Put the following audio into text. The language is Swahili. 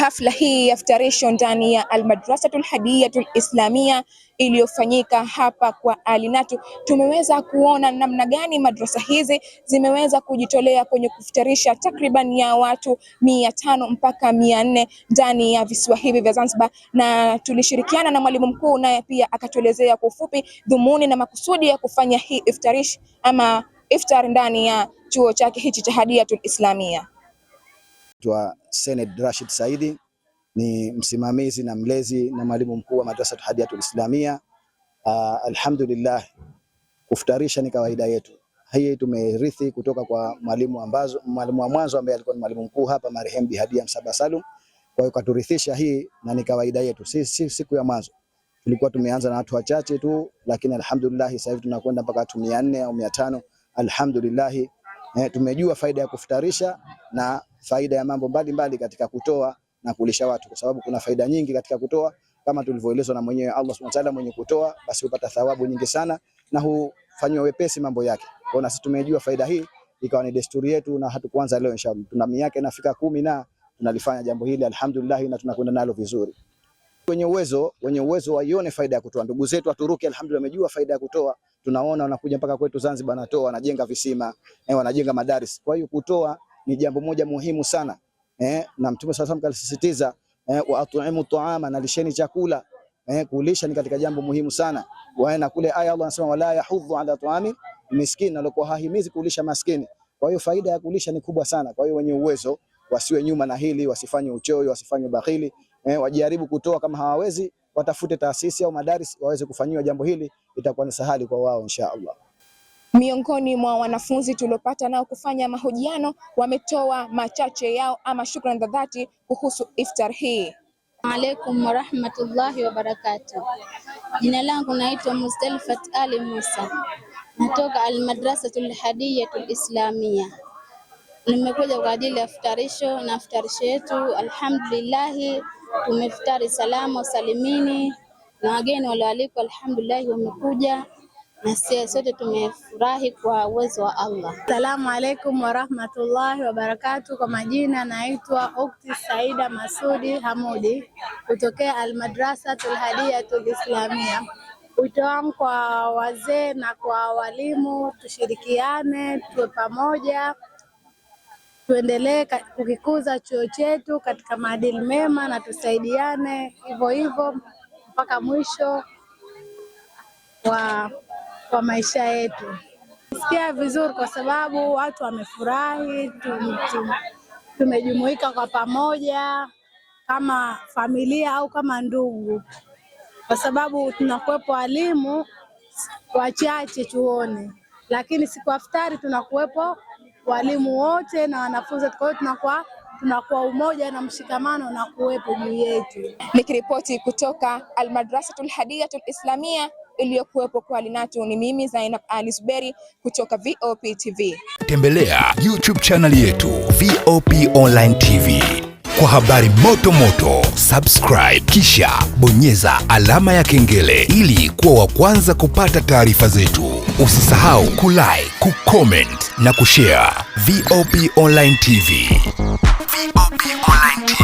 hafla hii ya iftarisho ndani ya Al-Madrasatul Hadiyatul Islamia iliyofanyika hapa kwa Alinatu, tumeweza kuona namna gani madrasa hizi zimeweza kujitolea kwenye kuftarisha takriban ya watu 500 mpaka 400 ndani ya visiwa hivi vya Zanzibar, na tulishirikiana na mwalimu mkuu naye pia akatuelezea kwa ufupi dhumuni na makusudi ya kufanya hii iftarish ama iftar ndani ya chuo chake hichi cha Hadiyatul Islamia. Sened Rashid Saidi ni msimamizi na mlezi na mwalimu mkuu wa Madrasa Hadiyatul Islamia. Alhamdulillah, kuftarisha ni kawaida yetu. Hii tumerithi kutoka kwa mwalimu wa mwanzo ambaye alikuwa ni mwalimu mkuu hapa marehemu Bi Hadia Msaba Salum. Kwa hiyo katurithisha hii na ni kawaida yetu. Siku ya mwanzo tulikuwa tumeanza na watu wachache tu, lakini alhamdulillah sasa hivi tunakwenda mpaka watu 400 au 500. Alhamdulillah, tumejua faida ya kuftarisha na faida ya mambo mbalimbali katika kutoa na kulisha watu, kwa sababu kuna faida nyingi katika kutoa kama tulivyoelezwa na mwenyewe Allah Subhanahu wa Ta'ala. Mwenye kutoa basi hupata thawabu nyingi sana na hufanywa wepesi mambo yake. Kwa hiyo sisi tumejua faida hii, ikawa ni desturi yetu na hatukuanza leo inshallah. Tuna miaka inafika 10 na tunalifanya jambo hili alhamdulillah, na tunakwenda nalo vizuri. Wenye uwezo waione faida ya kutoa. Ndugu zetu Waturuki alhamdulillah wamejua faida ya kutoa. Tunaona wanakuja mpaka kwetu Zanzibar, wanatoa, wanajenga visima, wanajenga madaris. Kwa hiyo kutoa ni jambo moja muhimu sana. Na Mtume sallallahu alayhi alisisitiza wa at'imu ta'ama, na lisheni chakula. Kulisha ni katika jambo muhimu sana. Na kule aya Allah anasema wala yahudhu ala ta'ami miskin, alikuwa hahimizi kulisha maskini. Kwa hiyo faida ya kulisha ni kubwa sana. Kwa hiyo wenye uwezo wasiwe nyuma na hili, wasifanye uchoyo, wasifanye bakhili, wajaribu kutoa. Kama hawawezi watafute taasisi au madaris waweze kufanyiwa jambo hili, itakuwa ni sahali kwa wao inshallah. Miongoni mwa wanafunzi tuliopata nao kufanya mahojiano wametoa machache yao ama shukrani za dhati kuhusu iftar hii. Alaykum wa rahmatullahi wa barakatuh. Jina langu naitwa Mustalifat Ali Musa, natoka Al-Madrasatul Hadiyatul Islamia. Nimekuja kwa ajili ya iftarisho, na iftarisho yetu alhamdulillah tumeftari salama salimini, na wageni walioalikwa alhamdulillah wamekuja, na sisi sote tumefurahi kwa uwezo wa Allah. Asalamu alaykum wa rahmatullahi wa barakatuh. Kwa majina naitwa Ukti Saida Masudi Hamudi kutokea Al-Madrasatul Hadiyatul Islamia. Wito wangu kwa wazee na kwa walimu, tushirikiane, tuwe pamoja, tuendelee kukikuza chuo chetu katika maadili mema na tusaidiane hivyo hivyo mpaka mwisho wa maisha yetu. Nasikia vizuri kwa sababu watu wamefurahi, tumejumuika kwa pamoja kama familia au kama ndugu, kwa sababu tunakuwepo walimu wachache chuoni, lakini siku ya iftari tunakuwepo walimu wote na wanafunzi. Kwa hiyo tunakuwa umoja na mshikamano na kuwepo juu yetu. Nikiripoti kutoka Al-Madrasatul Hadiyatul Islamia iliyokuwepo kwa Alinatu, ni mimi Zainab Ali Zuberi kutoka VOP TV. Tembelea YouTube channel yetu VOP Online TV kwa habari moto, subscribe kisha bonyeza alama ya kengele ili kuwa wa kwanza kupata taarifa zetu. Usisahau kulike, kucomment na kushare. VOP Online TV. VOP Online TV.